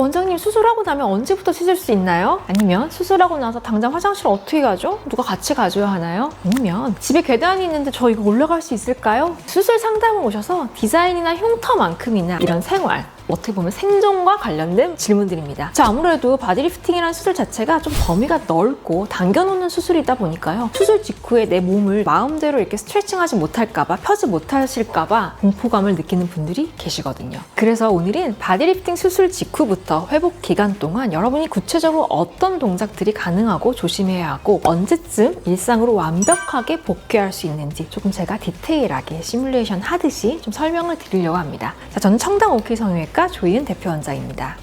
원장님 수술하고 나면 언제부터 씻을 수 있나요? 아니면 수술하고 나서 당장 화장실 어떻게 가죠? 누가 같이 가줘야 하나요? 아니면 집에 계단이 있는데 저 이거 올라갈 수 있을까요? 수술 상담을 오셔서 디자인이나 흉터만큼이나 이런 생활, 어떻게 보면 생존과 관련된 질문들입니다. 자, 아무래도 바디리프팅이라는 수술 자체가 좀 범위가 넓고 당겨놓는 수술이다 보니까요. 수술 직후에 내 몸을 마음대로 이렇게 스트레칭하지 못할까봐, 펴지 못하실까봐 공포감을 느끼는 분들이 계시거든요. 그래서 오늘은 바디리프팅 수술 직후부터 회복 기간 동안 여러분이 구체적으로 어떤 동작들이 가능하고 조심해야 하고 언제쯤 일상으로 완벽하게 복귀할 수 있는지 조금 제가 디테일하게 시뮬레이션 하듯이 좀 설명을 드리려고 합니다. 자, 저는 청담 OK 성형외과 조희은 대표 원장입니다.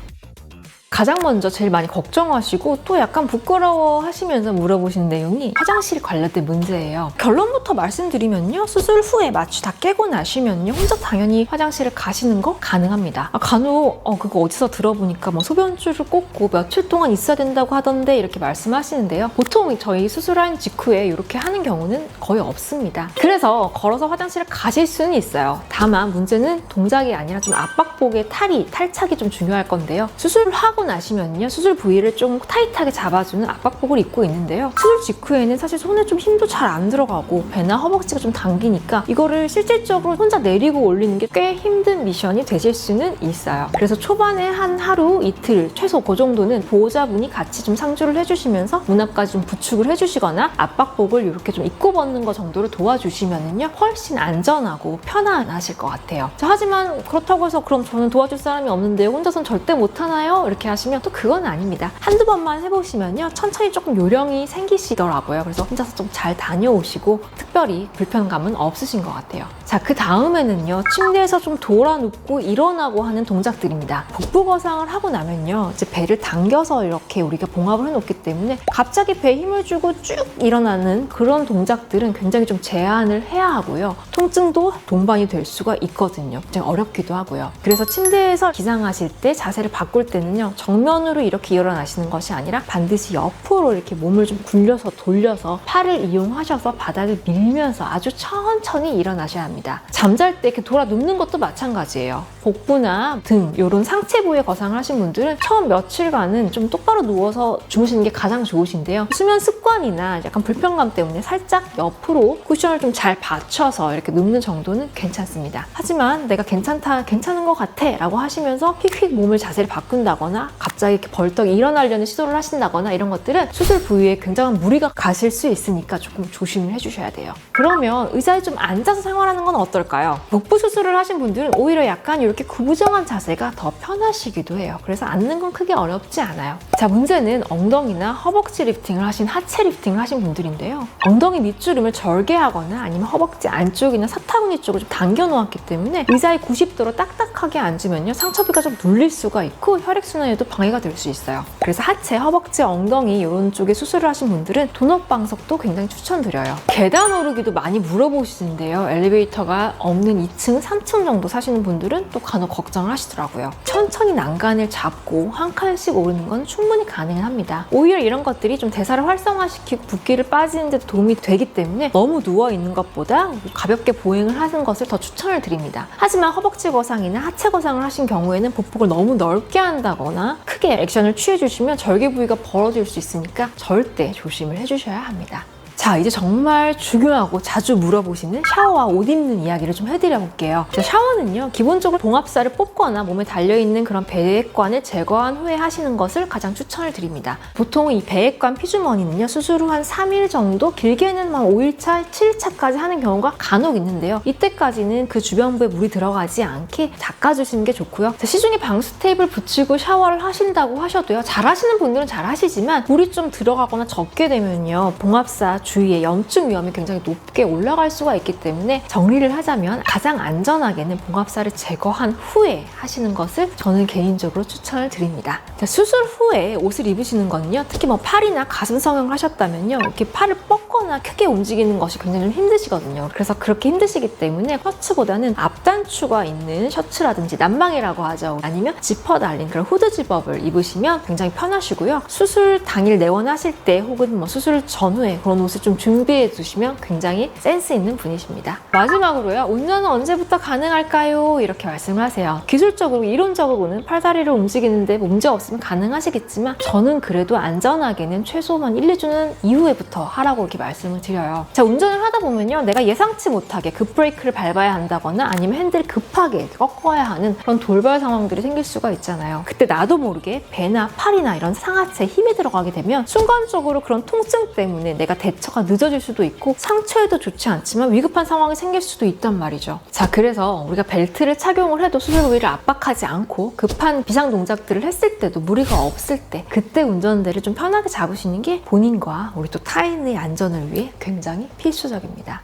가장 먼저 제일 많이 걱정하시고 또 약간 부끄러워 하시면서 물어보시는 내용이 화장실 관련된 문제예요. 결론부터 말씀드리면요. 수술 후에 마취 다 깨고 나시면요. 혼자 당연히 화장실을 가시는 거 가능합니다. 간혹 그거 어디서 들어보니까 뭐 소변줄을 꽂고 며칠 동안 있어야 된다고 하던데 이렇게 말씀하시는데요. 보통 저희 수술한 직후에 이렇게 하는 경우는 거의 없습니다. 그래서 걸어서 화장실을 가실 수는 있어요. 다만 문제는 동작이 아니라 좀 압박복의 탈착이 좀 중요할 건데요. 수술을 하고 나시면요. 수술 부위를 좀 타이트하게 잡아주는 압박복을 입고 있는데요. 수술 직후에는 사실 손에 좀 힘도 잘 안 들어가고 배나 허벅지가 좀 당기니까 이거를 실질적으로 혼자 내리고 올리는 게 꽤 힘든 미션이 되실 수는 있어요. 그래서 초반에 한 하루, 이틀 최소 그 정도는 보호자분이 같이 좀 상주를 해주시면서 문 앞까지 좀 부축을 해주시거나 압박복을 이렇게 좀 입고 벗는 거 정도를 도와주시면은요. 훨씬 안전하고 편안하실 것 같아요. 자, 하지만 그렇다고 해서 그럼 저는 도와줄 사람이 없는데 혼자선 절대 못하나요? 이렇게 하시면 또 그건 아닙니다. 한두 번만 해보시면요. 천천히 조금 요령이 생기시더라고요. 그래서 혼자서 좀 잘 다녀오시고 특별히 불편감은 없으신 것 같아요. 자, 그 다음에는요. 침대에서 좀 돌아 눕고 일어나고 하는 동작들입니다. 복부 거상을 하고 나면요. 이제 배를 당겨서 이렇게 우리가 봉합을 해놓기 때문에 갑자기 배에 힘을 주고 쭉 일어나는 그런 동작들은 굉장히 좀 제한을 해야 하고요. 통증도 동반이 될 수가 있거든요. 굉장히 어렵기도 하고요. 그래서 침대에서 기상하실 때 자세를 바꿀 때는요. 정면으로 이렇게 일어나시는 것이 아니라 반드시 옆으로 이렇게 몸을 좀 굴려서 돌려서 팔을 이용하셔서 바닥을 밀면서 아주 천천히 일어나셔야 합니다. 잠잘 때 이렇게 돌아 눕는 것도 마찬가지예요. 복부나 등 이런 상체 부위에 거상을 하신 분들은 처음 며칠간은 좀 똑바로 누워서 주무시는 게 가장 좋으신데요. 수면 습관이나 약간 불편감 때문에 살짝 옆으로 쿠션을 좀 잘 받쳐서 이렇게 눕는 정도는 괜찮습니다. 하지만 내가 괜찮은 것 같아 라고 하시면서 휙휙 몸을 자세를 바꾼다거나 갑자기 이렇게 벌떡 일어나려는 시도를 하신다거나 이런 것들은 수술 부위에 굉장한 무리가 가실 수 있으니까 조금 조심을 해주셔야 돼요. 그러면 의자에 좀 앉아서 생활하는 건 어떨까요? 복부 수술을 하신 분들은 오히려 약간 이렇게 구부정한 자세가 더 편하시기도 해요. 그래서 앉는 건 크게 어렵지 않아요. 자, 문제는 엉덩이나 허벅지 리프팅을 하신 하체 리프팅을 하신 분들인데요. 엉덩이 밑주름을 절개하거나 아니면 허벅지 안쪽이나 사타구니 쪽을 좀 당겨 놓았기 때문에 의자에 90도로 딱딱하게 앉으면요. 상처비가 좀 눌릴 수가 있고 혈액순환에도 방해가 될 수 있어요. 그래서 하체, 허벅지, 엉덩이 이런 쪽에 수술을 하신 분들은 돈업방석도 굉장히 추천드려요. 계단 오르기도 많이 물어보시는데요. 엘리베이터가 없는 2층, 3층 정도 사시는 분들은 또 간혹 걱정을 하시더라고요. 천천히 난간을 잡고 한 칸씩 오르는 건 충분히 가능은 합니다. 오히려 이런 것들이 좀 대사를 활성화시키고 붓기를 빠지는 데 도움이 되기 때문에 너무 누워있는 것보다 가볍게 보행을 하는 것을 더 추천을 드립니다. 하지만 허벅지 거상이나 하체 거상을 하신 경우에는 보폭을 너무 넓게 한다거나 크게 액션을 취해주시면 절개 부위가 벌어질 수 있으니까 절대 조심을 해주셔야 합니다. 자, 이제 정말 중요하고 자주 물어보시는 샤워와 옷 입는 이야기를 좀 해드려 볼게요. 샤워는요, 기본적으로 봉합살을 뽑거나 몸에 달려있는 그런 배액관을 제거한 후에 하시는 것을 가장 추천을 드립니다. 보통 이 배액관 피주머니는요, 수술 후 한 3일 정도, 길게는 한 5일차, 7일차까지 하는 경우가 간혹 있는데요. 이때까지는 그 주변부에 물이 들어가지 않게 닦아주시는 게 좋고요. 시중에 방수 테이프를 붙이고 샤워를 하신다고 하셔도요, 잘 하시는 분들은 잘 하시지만 물이 좀 들어가거나 적게 되면요, 봉합사 주위에 염증 위험이 굉장히 높게 올라갈 수가 있기 때문에 정리를 하자면 가장 안전하게는 봉합살을 제거한 후에 하시는 것을 저는 개인적으로 추천을 드립니다. 자, 수술 후에 옷을 입으시는 거는요, 특히 뭐 팔이나 가슴 성형을 하셨다면요, 이렇게 팔을 뻗거나 크게 움직이는 것이 굉장히 좀 힘드시거든요. 그래서 그렇게 힘드시기 때문에 셔츠보다는 앞단추가 있는 셔츠라든지 난방이라고 하죠. 아니면 지퍼 달린 그런 후드 집업을 입으시면 굉장히 편하시고요. 수술 당일 내원하실 때 혹은 뭐 수술 전후에 그런 옷을 좀 준비해 두시면 굉장히 센스 있는 분이십니다. 마지막으로요. 운전은 언제부터 가능할까요? 이렇게 말씀하세요. 기술적으로 이론적으로는 팔다리를 움직이는데 문제 없으면 가능하시겠지만 저는 그래도 안전하게는 최소한 1, 2주는 이후에부터 하라고 이렇게 말씀을 드려요. 자, 운전을 하다 보면요. 내가 예상치 못하게 급브레이크를 밟아야 한다거나 아니면 핸들을 급하게 꺾어야 하는 그런 돌발 상황들이 생길 수가 있잖아요. 그때 나도 모르게 배나 팔이나 이런 상하체에 힘이 들어가게 되면 순간적으로 그런 통증 때문에 내가 대처가 늦어질 수도 있고 상처에도 좋지 않지만 위급한 상황이 생길 수도 있단 말이죠. 자, 그래서 우리가 벨트를 착용을 해도 수술 부위를 압박하지 않고 급한 비상 동작들을 했을 때도 무리가 없을 때 그때 운전대를 좀 편하게 잡으시는 게 본인과 우리 또 타인의 안전을 위해 굉장히 필수적입니다.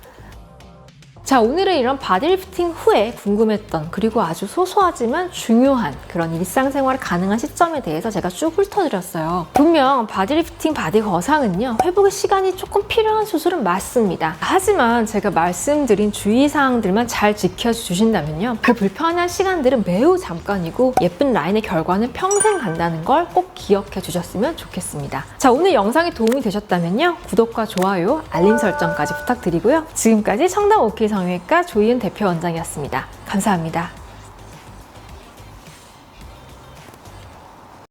자, 오늘은 이런 바디리프팅 후에 궁금했던 그리고 아주 소소하지만 중요한 그런 일상생활 가능한 시점에 대해서 제가 쭉 훑어드렸어요. 분명 바디리프팅, 바디 거상은요 회복의 시간이 조금 필요한 수술은 맞습니다. 하지만 제가 말씀드린 주의사항들만 잘 지켜주신다면요 그 불편한 시간들은 매우 잠깐이고 예쁜 라인의 결과는 평생 간다는 걸 꼭 기억해 주셨으면 좋겠습니다. 자, 오늘 영상이 도움이 되셨다면요 구독과 좋아요, 알림 설정까지 부탁드리고요. 지금까지 청담 OK 성형외과 조희은 대표 원장이었습니다. 감사합니다.